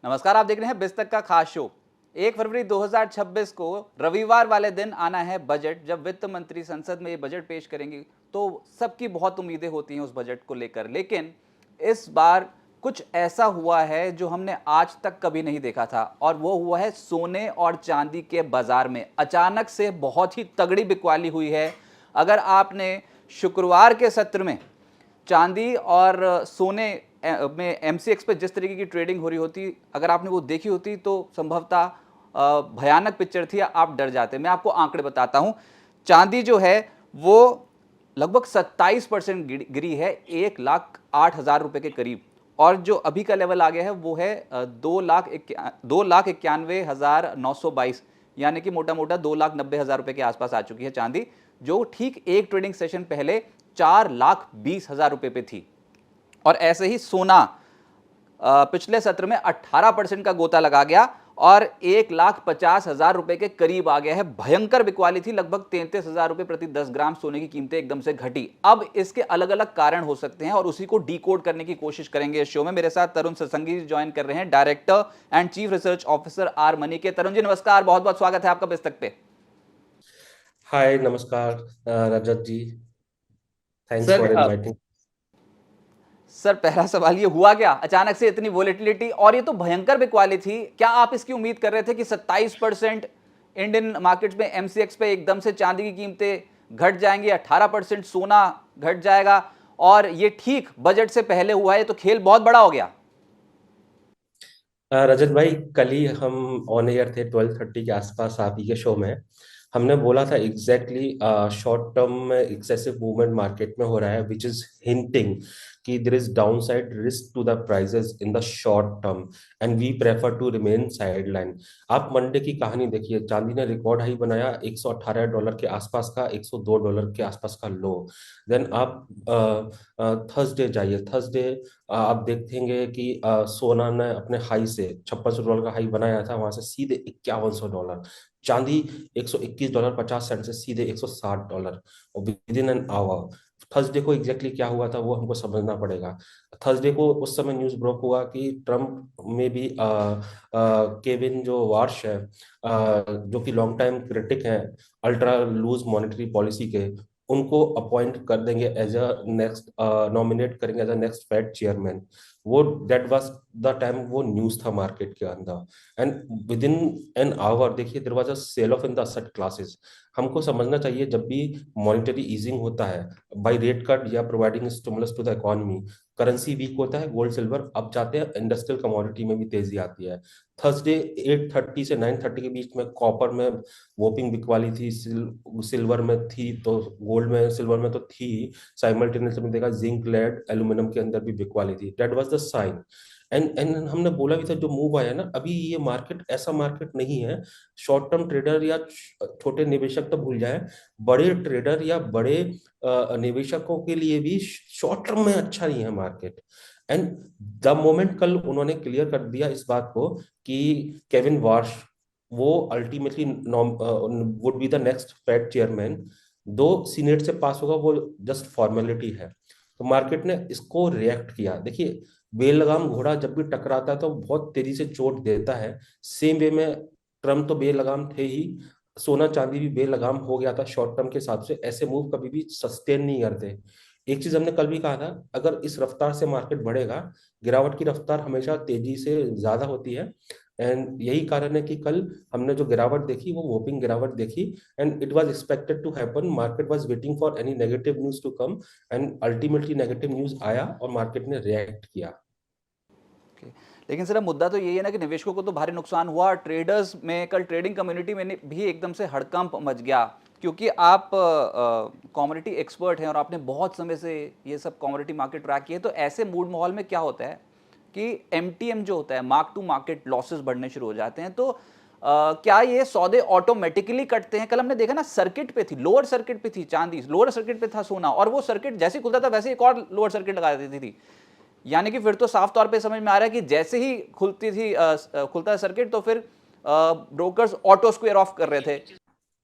नमस्कार, आप देख रहे हैं बिस्तक का खास शो। 1 फरवरी 2026 को रविवार वाले दिन आना है बजट। जब वित्त मंत्री संसद में ये बजट पेश करेंगी तो सबकी बहुत उम्मीदें होती हैं उस बजट को लेकर, लेकिन इस बार कुछ ऐसा हुआ है जो हमने आज तक कभी नहीं देखा था, और वो हुआ है सोने और चांदी के बाजार में अचानक से बहुत ही तगड़ी बिकवाली हुई है। अगर आपने शुक्रवार के सत्र में चांदी और सोने में एमसीएक्स पे जिस तरीके की ट्रेडिंग हो रही होती, अगर आपने वो देखी होती तो संभवतः भयानक पिक्चर थी, आप डर जाते। मैं आपको आंकड़े बताता हूं। चांदी जो है वो लगभग 27% गिरी है, 1,08,000 रुपए के करीब। और जो अभी का लेवल आ गया है वो है 2,91,922, यानी कि मोटा मोटा 2,90,000 रुपए के आसपास आ चुकी है चांदी, जो ठीक एक ट्रेडिंग सेशन पहले 4,20,000 रुपए पे थी। और ऐसे ही सोना पिछले सत्र में 18% का गोता लगा गया और 1,50,000 रुपए के करीब आ गया है। भयंकर बिकवाली थी, लगभग 33,000 रुपए प्रति 10 ग्राम सोने की कीमतें एकदम से घटी। अब इसके अलग अलग कारण हो सकते हैं और उसी को डीकोड करने की कोशिश करेंगे इस शो में। मेरे साथ तरुण सत्संगी ज्वाइन कर रहे हैं, director and chief research officer R money के। तरुण जी नमस्कार, बहुत बहुत स्वागत है आपका बिस्तक पे। हाय नमस्कार Rajat ji. Thanks sir for inviting. Sir पहला सवाल, ये हुआ क्या अचानक से इतनी वोलेटिलिटी, और ये तो भयंकर बिकवाली थी। क्या आप इसकी उम्मीद कर रहे थे कि 27% इंडियन मार्केट्स में एमसीएक्स पे एकदम से चांदी की कीमतें घट जाएंगी, 18% सोना घट जाएगा, और ये ठीक बजट से पहले हुआ है? तो खेल बहुत बड़ा हो गया। रजत भाई, कल ही हम ऑन एयर थे 12:30 के आसपास आप ही के शो में। हमने बोला था एग्जैक्टली शॉर्ट टर्म में एक्सेसिव मूवमेंट मार्केट में हो रहा है, विच इज हिंटिंग कि there is downside risk to the prices in the short term and we prefer to remain sideline. आप मंडे की कहानी देखिए, चांदी ने रिकॉर्ड हाई बनाया $118 के आसपास का, $102 के आसपास का लो। देन आप थर्सडे जाइए, थर्सडे आप देखेंगे कि सोना ने अपने हाई से $56 का हाई बनाया था, वहां से सीधे $5100। चांदी $121.50 से सीधे $160, और with in an our. Thursday को एग्जैक्टली क्या हुआ था वो हमको समझना पड़ेगा। थर्सडे को उस समय न्यूज ब्रोक हुआ कि ट्रम्प में भी केविन जो वार्श है, जो कि लॉन्ग टाइम क्रिटिक हैं अल्ट्रा लूज मॉनेटरी पॉलिसी के, उनको अपॉइंट कर देंगे एज अ नेक्स्ट, नॉमिनेट करेंगे as a next fed chairman. वो दैट वाज द टाइम वो न्यूज था मार्केट के अंदर। And within an hour देखिए there was a sell off in the asset classes. हमको समझना चाहिए जब भी मॉनेटरी ईजिंग होता है बाय रेट कट या providing stimulus to the economy, currency week होता है, गोल्ड सिल्वर अप जाते हैं, इंडस्ट्रियल कमोडिटी में भी तेजी आती है। थर्सडे 8:30 से 9:30 के बीच में कॉपर में वोपिंग बिकवाली थी, सिल्वर में थी तो, गोल्ड में सिल्वर में तो थी। साइमल्टेनियसली में देखा जिंक लेड एल्यूमिनियम के अंदर भी बिकवाली थी। That was the sign. And हमने बोला भी था जो मूव आया ना, अभी ये मार्केट ऐसा मार्केट नहीं है शॉर्ट टर्म ट्रेडर या छोटे निवेशक तो भूल जाए, बड़े ट्रेडर या बड़े निवेशकों के लिए भी शॉर्ट टर्म में अच्छा नहीं है मार्केट। एंड द मोमेंट कल उन्होंने क्लियर कर दिया इस बात को कि केविन वार्श वो ultimately would be the next fed chairman. दो सीनेट से पास होगा वो जस्ट फॉर्मेलिटी है। तो मार्केट ने इसको रिएक्ट किया। देखिए, बेलगाम घोड़ा जब भी टकराता है तो बहुत तेजी से चोट देता है। सेम वे में ट्रम्प तो बेलगाम थे ही, सोना चांदी भी बेलगाम हो गया था शॉर्ट टर्म के हिसाब से। ऐसे मूव कभी भी सस्टेन नहीं करते। एक चीज हमने कल भी कहा था, अगर इस रफ्तार से मार्केट बढ़ेगा, गिरावट की रफ्तार हमेशा तेजी से ज्यादा होती है। एंड यही कारण है कि कल हमने जो गिरावट देखी वो वोपिंग गिरावट देखी। And it was expected to happen, market was waiting for any negative news to come, and ultimately negative news आया और मार्केट ने रिएक्ट किया। Okay. लेकिन सर मुद्दा तो यही है ना कि निवेशकों को तो भारी नुकसान हुआ, ट्रेडर्स में कल ट्रेडिंग कम्युनिटी में भी एकदम से हड़कंप मच गया, क्योंकि आप कमोडिटी एक्सपर्ट हैं और आपने बहुत समय से ये सब कमोडिटी मार्केट ट्रैक किए। तो ऐसे मूड माहौल में क्या होता है कि एमटीएम जो होता है, मार्क टू मार्केट लॉसेस बढ़ने शुरू हो जाते हैं। तो क्या ये सौदे ऑटोमेटिकली कटते हैं? कल हमने देखा ना, सर्किट पे थी, लोअर सर्किट पे थी चांदी, लोअर सर्किट पे था सोना, और वो सर्किट जैसे ही खुलता था वैसे एक और लोअर सर्किट लगा देती थी। यानी कि फिर तो साफ तौर पे समझ में आ रहा है कि जैसे ही खुलती थी खुलता है सर्किट, तो फिर ब्रोकर्स ऑटो स्क्वेयर ऑफ कर रहे थे।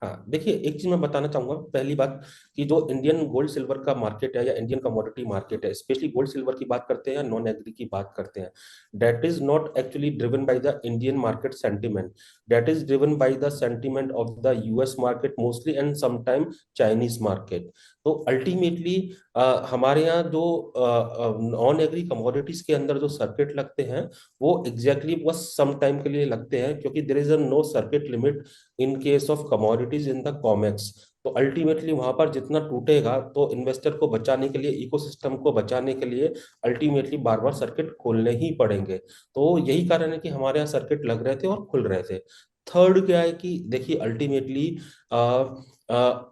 हाँ, देखिए एक चीज मैं बताना चाहूंगा। पहली बात कि जो इंडियन गोल्ड सिल्वर का मार्केट है या इंडियन कमोडिटी मार्केट है, स्पेशली गोल्ड सिल्वर की बात करते हैं या नॉन एग्री की बात करते हैं, that is not actually driven by the Indian market sentiment, that is driven by the sentiment of the US market mostly and sometime Chinese market. तो अल्टीमेटली हमारे यहाँ जो नॉन एग्री कमोडिटीज के अंदर जो सर्किट लगते हैं वो एग्जैक्टली बस सम टाइम के लिए लगते हैं, क्योंकि there is a no circuit limit in case of commodities in the Comex. तो अल्टीमेटली वहां पर जितना टूटेगा, तो इन्वेस्टर को बचाने के लिए, इकोसिस्टम को बचाने के लिए अल्टीमेटली बार बार सर्किट खोलने ही पड़ेंगे। तो यही कारण है कि हमारे यहाँ सर्किट लग रहे थे और खुल रहे थे। थर्ड क्या है कि देखिए अल्टीमेटली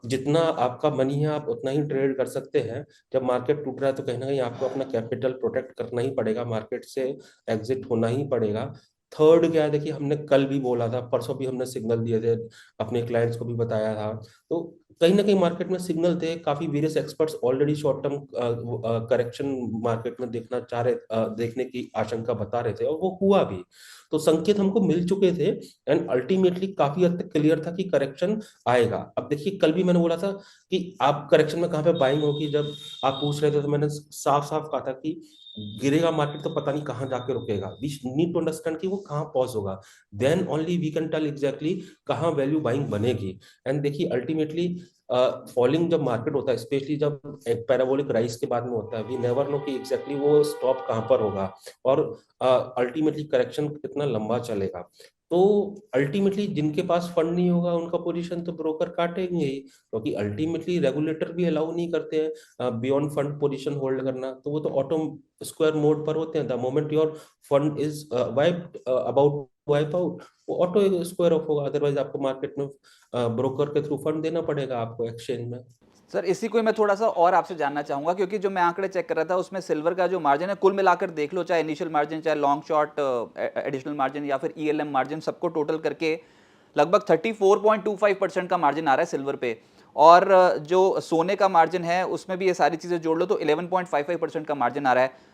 जितना आपका मनी है आप उतना ही ट्रेड कर सकते हैं। जब मार्केट टूट रहा है तो कहीं ना कहीं आपको अपना कैपिटल प्रोटेक्ट करना ही पड़ेगा, मार्केट से एग्जिट होना ही पड़ेगा। थर्ड क्या है, देखिए हमने कल भी बोला था, परसों भी हमने सिग्नल दिए थे, अपने क्लाइंट्स को भी बताया था। तो कहीं ना कहीं मार्केट में सिग्नल थे, काफी various experts already short term correction market में देखने की आशंका बता रहे थे, और वो हुआ भी। तो संकेत हमको मिल चुके थे, एंड अल्टीमेटली काफी हद तक क्लियर था कि करेक्शन आएगा। अब देखिए कल भी मैंने बोला था कि आप करेक्शन में कहाँ पे बाइंग होगी, जब आप पूछ रहे थे तो मैंने साफ साफ कहा था कि गिरेगा मार्केट तो पता नहीं कहाँ जाके रुकेगा, वी नीड टू अंडरस्टैंड कि वो कहाँ पॉज होगा, then only we can tell exactly कहाँ वैल्यू बाइंग बनेगी। एंड देखिए अल्टीमेटली फॉलिंग जब मार्केट होता है, स्पेशली जब एक पैराबोलिक राइज के बाद में होता है, वी नेवर नो कि एग्जैक्टली वो स्टॉप कहाँ पर होगा, और अल्टीमेटली करेक्शन कितना लंबा चलेगा। तो अल्टीमेटली जिनके पास फंड नहीं होगा उनका पोजीशन तो ब्रोकर काटेंगे ही, क्योंकि अल्टीमेटली रेगुलेटर भी अलाउ नहीं करते हैं बियॉन्ड फंड पोजीशन होल्ड करना। तो वो तो ऑटो स्क्वायर मोड पर होते हैं, the moment your fund is wiped about wipe out, वो ऑटो स्क्वायर ऑफ होगा। अदरवाइज आपको मार्केट में ब्रोकर के थ्रू फंड देना पड़ेगा आपको एक्सचेंज में। सर इसी को ही मैं थोड़ा सा और आपसे जानना चाहूंगा, क्योंकि जो मैं आंकड़े चेक कर रहा था उसमें सिल्वर का जो मार्जिन है कुल मिलाकर देख लो, चाहे इनिशियल मार्जिन, चाहे लॉन्ग शॉर्ट एडिशनल मार्जिन या फिर ईएलएम मार्जिन, सबको टोटल करके लगभग 34.25% का मार्जिन आ रहा है सिल्वर पे। और जो सोने का मार्जिन है उसमें भी ये सारी चीज़ें जोड़ लो तो 11.55% का मार्जिन आ रहा है।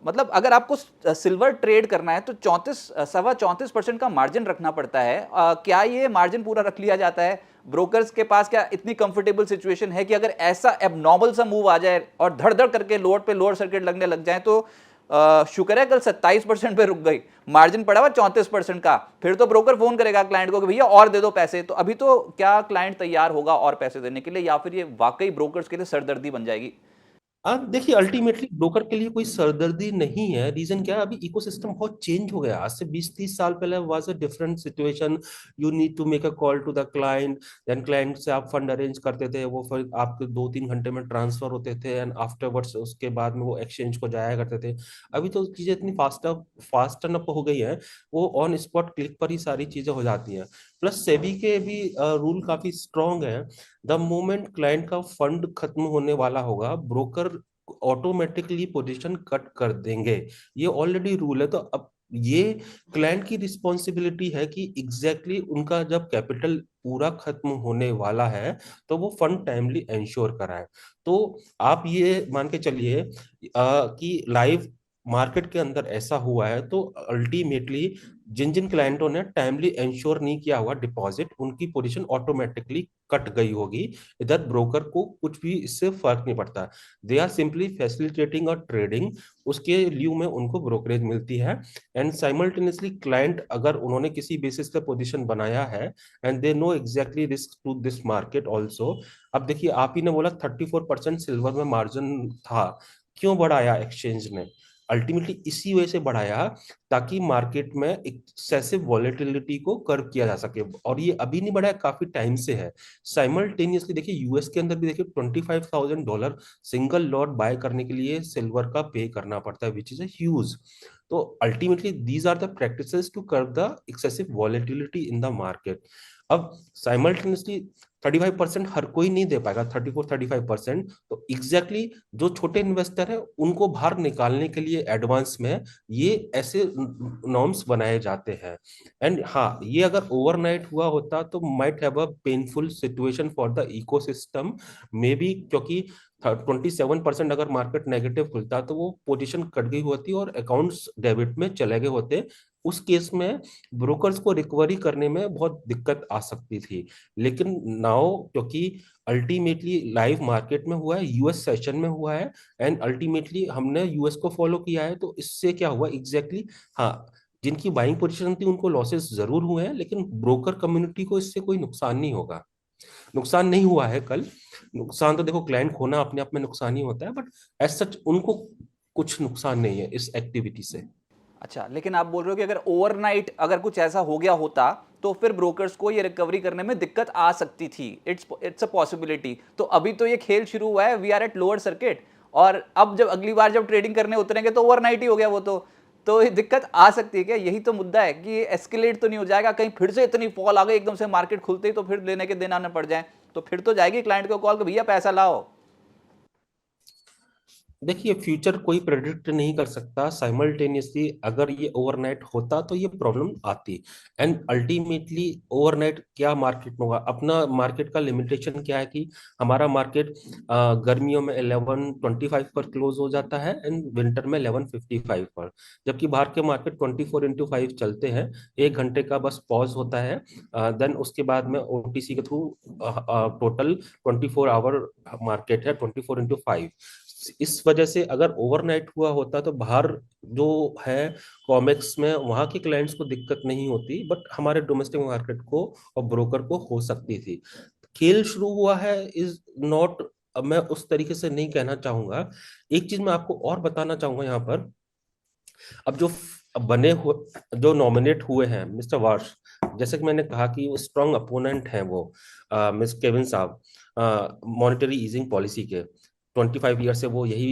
मतलब अगर आपको सिल्वर ट्रेड करना है तो 34.25% का मार्जिन रखना पड़ता है। क्या ये मार्जिन पूरा रख लिया जाता है? ब्रोकर्स के पास क्या इतनी कंफर्टेबल सिचुएशन है कि अगर ऐसा एबनॉर्मल सा मूव आ जाए और धड़ धड़ करके लोअर पे लोअर सर्किट लगने लग जाए तो शुक्र है कल 27% पे रुक गई, मार्जिन पड़ा हुआ 34% का, फिर तो ब्रोकर फोन करेगा क्लाइंट को कि भैया और दे दो पैसे। तो अभी तो क्या क्लाइंट तैयार होगा और पैसे देने के लिए, या फिर ये वाकई ब्रोकर्स के लिए सरदर्दी बन जाएगी? अब देखिए अल्टीमेटली ब्रोकर के लिए कोई सरदर्दी नहीं है। रीजन क्या है, अभी इकोसिस्टम बहुत चेंज हो गया। आज से 20-30 साल पहले was a different situation. You need to make a call to the client, then client से आप फंड अरेंज करते थे, वो फिर आपके 2-3 घंटे में ट्रांसफर होते थे, एंड आफ्टरवर्ड्स उसके बाद में वो एक्सचेंज को जाया करते थे। अभी तो चीजें इतनी फास्टर अप हो गई हैं, वो ऑन स्पॉट क्लिक पर ही सारी चीजें हो जाती हैं। प्लस सेबी के भी रूल काफी स्ट्रांग है। द मोमेंट क्लाइंट का फंड खत्म होने वाला होगा, ब्रोकर ऑटोमेटिकली पोजीशन कट कर देंगे। ये ऑलरेडी रूल है। तो अब ये क्लाइंट की रिस्पॉन्सिबिलिटी है कि एग्जैक्टली उनका जब कैपिटल पूरा खत्म होने वाला है तो वो फंड टाइमली इंश्योर कराए। तो आप ये मान के चलिए कि लाइव मार्केट के अंदर ऐसा हुआ है, तो अल्टीमेटली जिन जिन क्लाइंटों ने टाइमली इंश्योर नहीं किया हुआ डिपॉजिट, उनकी पोजीशन ऑटोमेटिकली कट गई होगी। इधर ब्रोकर को कुछ भी इससे फर्क नहीं पड़ता, दे आर सिंपली फैसिलिटेटिंग और ट्रेडिंग, उसके लियो में उनको ब्रोकरेज मिलती है। एंड साइमल्टेनियसली क्लाइंट अगर उन्होंने किसी बेसिस पे पोजीशन बनाया है, and they know exactly risk to this market also. अब देखिए आप ही ने बोला 34% सिल्वर में मार्जिन था, क्यों बढ़ाया एक्सचेंज ने? अल्टीमेटली इसी वजह से बढ़ाया ताकि मार्केट में एक्सेसिव वॉलेटिलिटी को कर्व किया जा सके। और ये अभी नहीं बढ़ा है, काफी टाइम से है। साइमल्टेनियसली देखिए यूएस के अंदर भी देखिए $25,000 सिंगल लॉट बाय करने के लिए सिल्वर का पे करना पड़ता है, विच इज ह्यूज। तो ultimately these are the practices to curve the excessive volatility in the market. अब साइमल्टेनियसली 35% हर कोई नहीं दे पाएगा, 34-35%। तो एग्जैक्टली जो छोटे इन्वेस्टर है उनको बाहर निकालने के लिए एडवांस में ये ऐसे नॉर्म्स बनाए जाते हैं। एंड हाँ, ये अगर ओवरनाइट हुआ होता तो might have a painful situation for the ecosystem may be, क्योंकि 27% अगर मार्केट नेगेटिव खुलता तो वो पोजीशन कट गई होती और अकाउंट्स डेबिट में चले गए होते उस केस में ब्रोकर्स को रिकवरी करने में बहुत दिक्कत आ सकती थी। लेकिन नाउ क्योंकि अल्टीमेटली लाइव मार्केट में हुआ है, यूएस सेशन में हुआ है, एंड अल्टीमेटली हमने यूएस को फॉलो किया है, तो इससे क्या हुआ एग्जैक्टली हाँ, जिनकी बाइंग पोजीशन थी उनको लॉसेस जरूर हुए हैं, लेकिन ब्रोकर कम्युनिटी को इससे कोई नुकसान नहीं होगा। नुकसान नहीं हुआ है कल। नुकसान तो देखो क्लाइंट खोना अपने आप में नुकसान ही होता है, बट एज सच उनको कुछ नुकसान नहीं है इस एक्टिविटी से। अच्छा, लेकिन आप बोल रहे हो कि अगर ओवरनाइट अगर कुछ ऐसा हो गया होता तो फिर ब्रोकर्स को ये रिकवरी करने में दिक्कत आ सकती थी, इट्स अ पॉसिबिलिटी। तो अभी तो ये खेल शुरू हुआ है, we are at lower circuit, और अब जब अगली बार जब ट्रेडिंग करने उतरेंगे तो ओवरनाइट ही हो गया वो तो ये दिक्कत आ सकती है क्या? यही तो मुद्दा है कि एस्केलेट तो नहीं हो जाएगा कहीं फिर से इतनी फॉल आ गई एकदम से मार्केट खुलते ही, तो फिर लेने के दिन आने पड़ जाए, तो फिर तो जाएगी क्लाइंट को कॉल कि भैया पैसा लाओ। देखिए फ्यूचर कोई प्रेडिक्ट नहीं कर सकता साइमल्टेनियसली। अगर ये ओवरनाइट होता तो ये प्रॉब्लम आती, एंड अल्टीमेटली ओवरनाइट क्या मार्केट में होगा, अपना मार्केट का लिमिटेशन क्या है कि हमारा मार्केट गर्मियों में 11:25 पर क्लोज हो जाता है एंड विंटर में 11:55 पर, जबकि बाहर के मार्केट 24x5 चलते हैं। 1 घंटे का बस पॉज होता है, देन उसके बाद में ओटीसी के थ्रू टोटल 24 आवर मार्केट है, 24x5। इस वजह से अगर ओवरनाइट हुआ होता तो बाहर जो है कॉमेक्स में वहां के क्लाइंट्स को दिक्कत नहीं होती, बट हमारे डोमेस्टिक मार्केट को और ब्रोकर को हो सकती थी। खेल शुरू हुआ है इज नॉट, मैं उस तरीके से नहीं कहना चाहूंगा। एक चीज मैं आपको और बताना चाहूंगा यहाँ पर। अब जो बने हुए जो नॉमिनेट हुए हैं मिस्टर वार्श, जैसे कि मैंने कहा कि वो स्ट्रॉन्ग अपोनेंट हैं वो मिस केविन साहब, मॉनेटरी ईजिंग पॉलिसी के। 25 ईयर से वो यही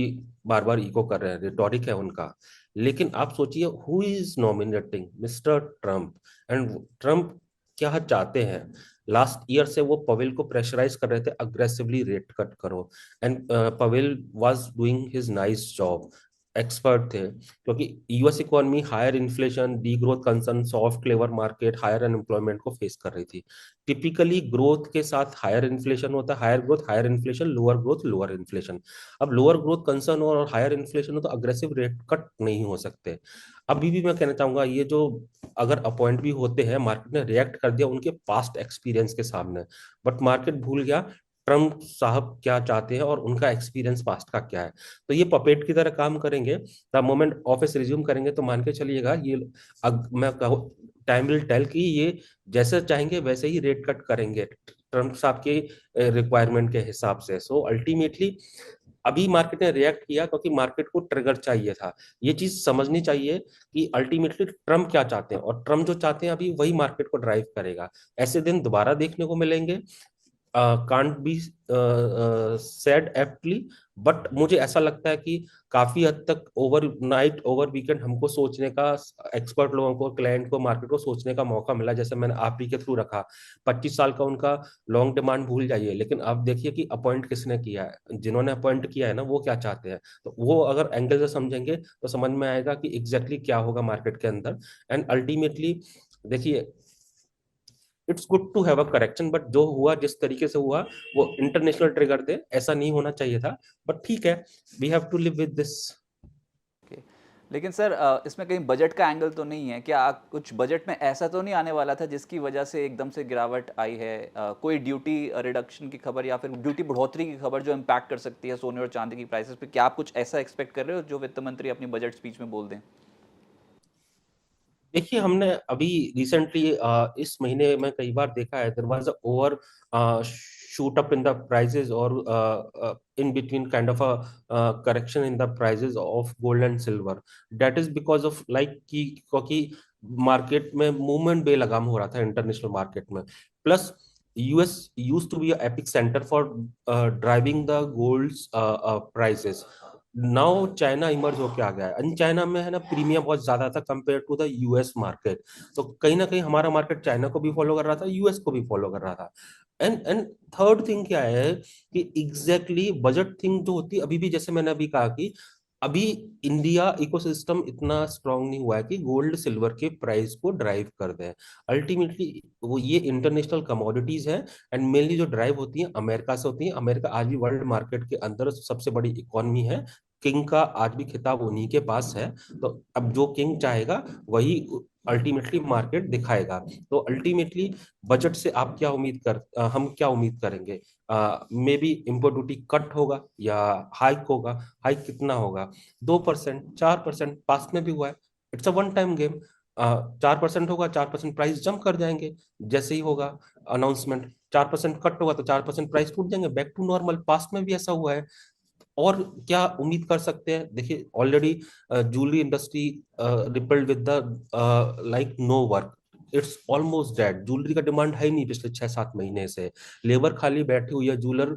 बार बार इको कर रहे हैं, रिटोरिक है उनका। लेकिन आप सोचिए who is nominating mister Trump, and Trump क्या चाहते हैं। लास्ट ईयर से वो पवेल को प्रेशराइज कर रहे थे अग्रेसिवली रेट कट करो, and Powell was doing his nice job, expert थे। क्योंकि US economy higher inflation, degrowth concern, soft labour market, higher unemployment को फेस कर रही थी। टिपिकली ग्रोथ के साथ हायर इन्फ्लेशन होता है, higher growth higher inflation, lower growth lower inflation. अब लोअर ग्रोथ कंसर्न हो और हायर इन्फ्लेशन हो तो अग्रेसिव रेट कट नहीं हो सकते। अभी भी मैं कहना चाहूंगा ये जो अगर अपॉइंट भी होते हैं, मार्केट ने रिएक्ट कर दिया उनके पास्ट एक्सपीरियंस के सामने, बट मार्केट भूल गया ट्रम्प साहब क्या चाहते हैं और उनका एक्सपीरियंस पास्ट का क्या है। तो ये पपेट की तरह काम करेंगे। द मोमेंट ऑफिस रिज्यूम करेंगे तो मान के चलिएगा ये मैं कहूँ टाइम विल टेल कि ये जैसे चाहेंगे वैसे ही रेट कट करेंगे ट्रम्प साहब के रिक्वायरमेंट के हिसाब से। सो अल्टीमेटली अभी मार्केट ने रिएक्ट किया क्योंकि मार्केट को ट्रिगर चाहिए था। ये चीज समझनी चाहिए कि अल्टीमेटली ट्रम्प क्या चाहते हैं, और ट्रम्प जो चाहते हैं अभी वही मार्केट को ड्राइव करेगा। ऐसे दिन दोबारा देखने को मिलेंगे, can't be said aptly, but मुझे ऐसा लगता है कि काफी हद तक ओवरनाइट ओवर वीकेंड हमको सोचने का, एक्सपर्ट लोगों को, क्लाइंट को, मार्केट को सोचने का मौका मिला। जैसे मैंने आप ही के थ्रू रखा 25 साल का उनका लॉन्ग डिमांड भूल जाइए, लेकिन आप देखिए कि अपॉइंट किसने किया है, जिन्होंने अपॉइंट किया है ना वो क्या चाहते हैं। तो वो अगर एंगल से समझेंगे तो समझ में आएगा कि एग्जैक्टली क्या होगा मार्केट के अंदर। एंड अल्टीमेटली देखिए it's good to have a correction, but जो हुआ जिस तरीके से हुआ वो इंटरनेशनल ट्रिगर थे, ऐसा नहीं होना चाहिए था। बट ठीक है, we have to live with this. Okay. लेकिन सर इसमें कहीं बजट का एंगल तो नहीं है क्या? कुछ बजट में ऐसा तो नहीं आने वाला था जिसकी वजह से एकदम से गिरावट आई है? कोई ड्यूटी रिडक्शन की खबर या फिर ड्यूटी बढ़ोतरी की खबर जो इम्पैक्ट कर सकती है सोने और चांदी की प्राइसेस पे? क्या आप कुछ ऐसा एक्सपेक्ट कर रहे हो जो वित्त मंत्री अपनी बजट स्पीच में बोल दें? देखिए हमने अभी रिसेंटली इस महीने में कई बार देखा है, there was a over shoot up in the prices, और in between kind of a correction in the prices of gold and silver. That is because of like कि क्योंकि मार्केट में मूवमेंट बेलगाम हो रहा था इंटरनेशनल मार्केट में। Plus US use to be epicentre for driving the golds prices. Now China emerge होके आ गया है, एंड चाइना में है ना प्रीमियम बहुत ज्यादा था compare to the US market. तो कहीं ना कहीं हमारा मार्केट चाइना को भी फॉलो कर रहा था, यूएस को भी फॉलो कर रहा था। एंड थर्ड थिंग क्या है कि एग्जैक्टली बजट थिंग जो होती है अभी भी, जैसे मैंने अभी कहा कि अभी इंडिया इकोसिस्टम इतना स्ट्रांग नहीं हुआ है कि गोल्ड सिल्वर के प्राइस को ड्राइव कर दे। अल्टीमेटली वो ये इंटरनेशनल कमोडिटीज है, एंड मेनली जो ड्राइव होती है अमेरिका से होती है। अमेरिका आज भी वर्ल्ड मार्केट के अंदर सबसे बड़ी इकोनॉमी है। किंग का आज भी खिताब उन्हीं के पास है। तो अब जो किंग चाहेगा वही अल्टीमेटली मार्केट दिखाएगा। तो अल्टीमेटली बजट से आप क्या हम क्या उम्मीद करेंगे? May be import duty cut होगा या हाइक होगा। हाइक कितना होगा? 2%, 4%, पास्ट में भी हुआ है। It's a one time game. 4% होगा, 4% प्राइस जंप कर जाएंगे जैसे ही होगा अनाउंसमेंट। 4% कट होगा तो 4% प्राइस टूट जाएंगे, बैक टू नॉर्मल। पास्ट में भी ऐसा हुआ है। और क्या उम्मीद कर सकते हैं? देखिए already jewellery industry rippled with the like no work. It's almost dead. Jewellery का डिमांड है ही नहीं पिछले 6-7 महीने से। लेबर खाली बैठी हुई है, ज्वेलर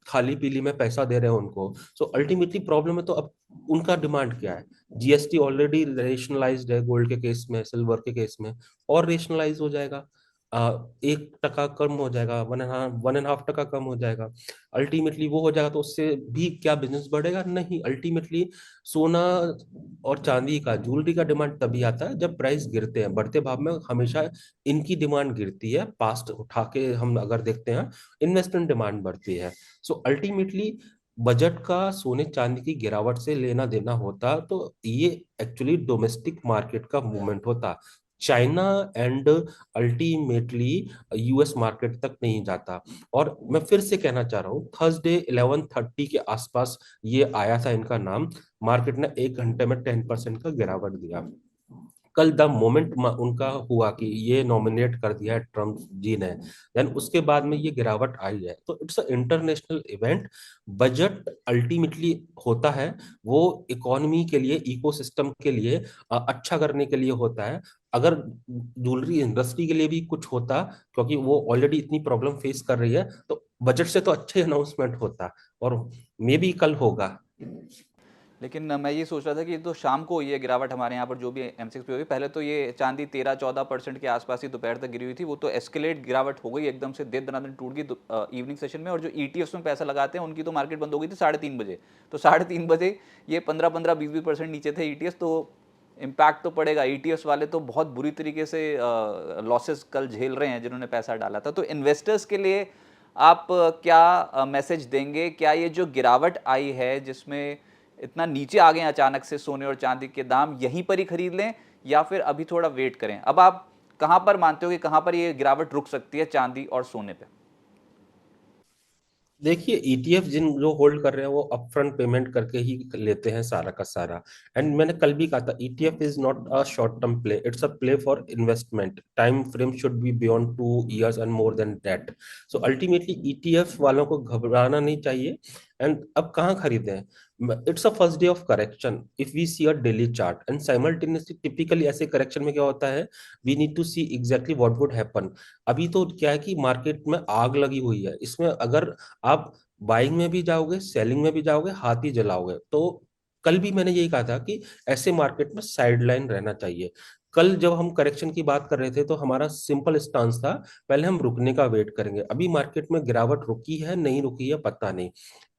खाली पीली में पैसा दे रहे हैं उनको। सो अल्टीमेटली प्रॉब्लम है। तो अब उनका डिमांड क्या है? जीएसटी ऑलरेडी रेशनलाइज्ड है गोल्ड के केस में, सिल्वर के केस में, और रेशनलाइज हो जाएगा। 1% कम हो जाएगा, 1.5% कम हो जाएगा। अल्टीमेटली वो हो जाएगा तो उससे भी क्या बिजनेस बढ़ेगा? नहीं। अल्टीमेटली सोना और चांदी का, ज्वेलरी का डिमांड तभी आता है जब प्राइस गिरते हैं। बढ़ते भाव में हमेशा इनकी डिमांड गिरती है। पास्ट उठा के हम अगर देखते हैं, इन्वेस्टमेंट डिमांड बढ़ती है। सो अल्टीमेटली बजट का सोने चांदी की गिरावट से लेना देना होता तो ये एक्चुअली डोमेस्टिक मार्केट का मूवमेंट होता। China and ultimately US market तक नहीं जाता। और मैं फिर से कहना चाह रहा हूँ, थर्सडे 11:30 के आसपास ये आया था इनका नाम। मार्केट ने 1 घंटे में 10% का गिरावट दिया। कल द मोमेंट उनका हुआ कि ये नॉमिनेट कर दिया है ट्रम्प जी ने, देन उसके बाद में ये गिरावट आई है। तो it's a international event. Budget ultimately होता है वो इकोनॉमी के लिए, इकोसिस्टम के लिए अच्छा करने के लिए होता है। अगर ज्वेलरी इंडस्ट्री के लिए भी कुछ होता, क्योंकि वो ऑलरेडी इतनी प्रॉब्लम फेस कर रही है, तो बजट से तो अच्छे अनाउंसमेंट होता। और मे बी कल होगा। लेकिन मैं ये सोच रहा था कि ये तो शाम को हुई है गिरावट हमारे यहाँ पर जो भी एमसीएक्स पे हुई। पहले तो ये चांदी 13-14% के आसपास ही दोपहर तक गिरी हुई थी, वो तो एस्केलेट गिरावट हो गई एकदम से, दे दनादन टूट गई इवनिंग सेशन में। और जो ईटीएफ्स में पैसा लगाते हैं उनकी तो मार्केट बंद हो गई थी 3:30 बजे। तो 3:30 बजे ये 15-15, 20-20% नीचे थे ईटीएस। तो इम्पैक्ट तो पड़ेगा। ईटीएस वाले तो बहुत बुरी तरीके से लॉसेस कल झेल रहे हैं जिन्होंने पैसा डाला था। तो इन्वेस्टर्स के लिए आप क्या मैसेज देंगे? क्या ये जो गिरावट आई है जिसमें इतना नीचे आ गए हैं अचानक से सोने और चांदी के दाम, यहीं पर ही खरीद लें या फिर अभी थोड़ा वेट करें? अब आप कहां पर मानते हो कि कहां पर ये गिरावट रुक सकती है चांदी और सोने पे? देखिए ईटीएफ जिन जो होल्ड कर रहे हैं वो अपफ्रंट पेमेंट करके ही लेते हैं सारा का सारा। एंड मैंने कल भी कहा था, ETF is not a short term play, it's a play for investment. Time frame should be beyond 2 years and more than that. So ultimately ETF वालों को घबराना नहीं चाहिए। एंड अब कहाँ खरीदें? It's a first day of correction if we see a daily chart and simultaneously. Typically ऐसे correction में क्या होता है, we need to see exactly what would happen. अभी तो क्या है कि मार्केट में आग लगी हुई है। इसमें अगर आप बाइंग में भी जाओगे, सेलिंग में भी जाओगे, हाथ ही जलाओगे। तो कल भी मैंने यही कहा था कि ऐसे मार्केट में साइडलाइन रहना चाहिए। कल जब हम करेक्शन की बात कर रहे थे तो हमारा सिंपल स्टांस था, पहले हम रुकने का वेट करेंगे। अभी मार्केट में गिरावट रुकी है नहीं रुकी है पता नहीं।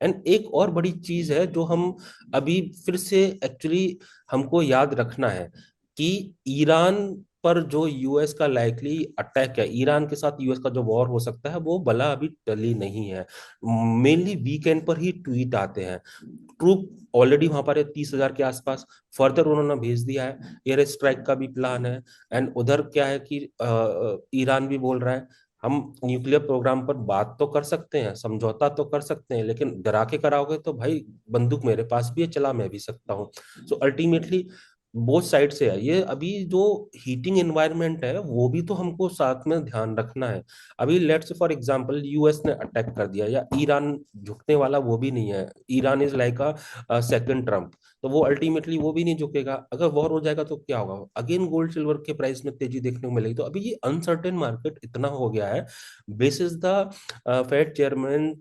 एंड एक और बड़ी चीज है जो हम अभी फिर से एक्चुअली हमको याद रखना है कि ईरान पर जो यूएस का लाइकली अटैक है, ईरान के साथ यूएस का जो वॉर हो सकता है, वो भला अभी टली नहीं है। मेनली वीकेंड पर ही ट्वीट आते हैं। ट्रूप ऑलरेडी वहां पर है 30,000 के आसपास। फर्दर उन्होंने भेज दिया है, एयर स्ट्राइक का भी प्लान है। एंड उधर क्या है कि ईरान भी बोल रहा है हम न्यूक्लियर प्रोग्राम पर बात तो कर सकते हैं, समझौता तो कर सकते हैं, लेकिन डरा के कराओगे तो भाई बंदूक मेरे पास भी है, चला मैं भी सकता हूँ। सो अल्टीमेटली बोथ साइड से है ये। अभी जो हीटिंग एनवायरनमेंट है वो भी तो हमको साथ में ध्यान रखना है। अभी लेट्स फॉर एग्जांपल यूएस ने अटैक कर दिया या ईरान झुकने वाला वो भी नहीं है। Iran is like a second Trump. तो वो अल्टीमेटली वो भी नहीं झुकेगा। अगर वॉर हो जाएगा तो क्या होगा? अगेन गोल्ड सिल्वर के प्राइस में तेजी देखने को मिलेगी। तो अभी ये अनसर्टेन मार्केट इतना हो गया है। Basis the Fed chairman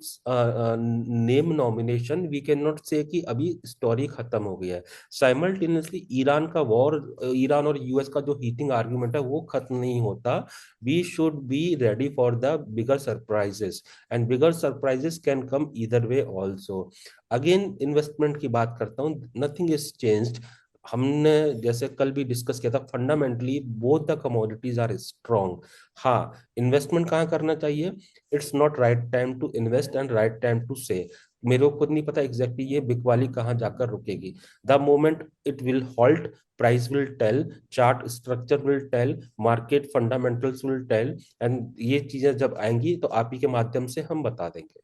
name nomination we can not say कि अभी स्टोरी खत्म हो गई है। साइमल्टेनियसली ईरान का वॉर, ईरान और यूएस का जो हीटिंग आर्ग्यूमेंट है वो खत्म नहीं होता। We should be ready for the bigger surprises and bigger surprises can come either way also. Again investment की बात करता हूँ, नथिंग इज चेंज्ड। हमने जैसे कल भी डिस्कस किया था, fundamentally both the commodities are strong. हाँ, इन्वेस्टमेंट कहाँ करना चाहिए? It's not right time to invest and right time to say. मेरे को खुद नहीं पता एग्जैक्टली ये बिकवाली कहाँ जाकर रुकेगी। The moment it will halt, price will tell, chart structure will tell, market fundamentals will tell, and ये चीजें जब आएंगी तो आप ही के माध्यम से हम बता देंगे।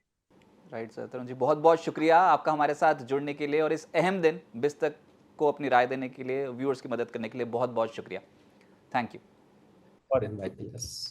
राइट सर, तरुण जी बहुत बहुत शुक्रिया आपका हमारे साथ जुड़ने के लिए और इस अहम दिन बिस्तक को अपनी राय देने के लिए, व्यूअर्स की मदद करने के लिए बहुत बहुत शुक्रिया। Thank you. और इनवाइटिंग अस।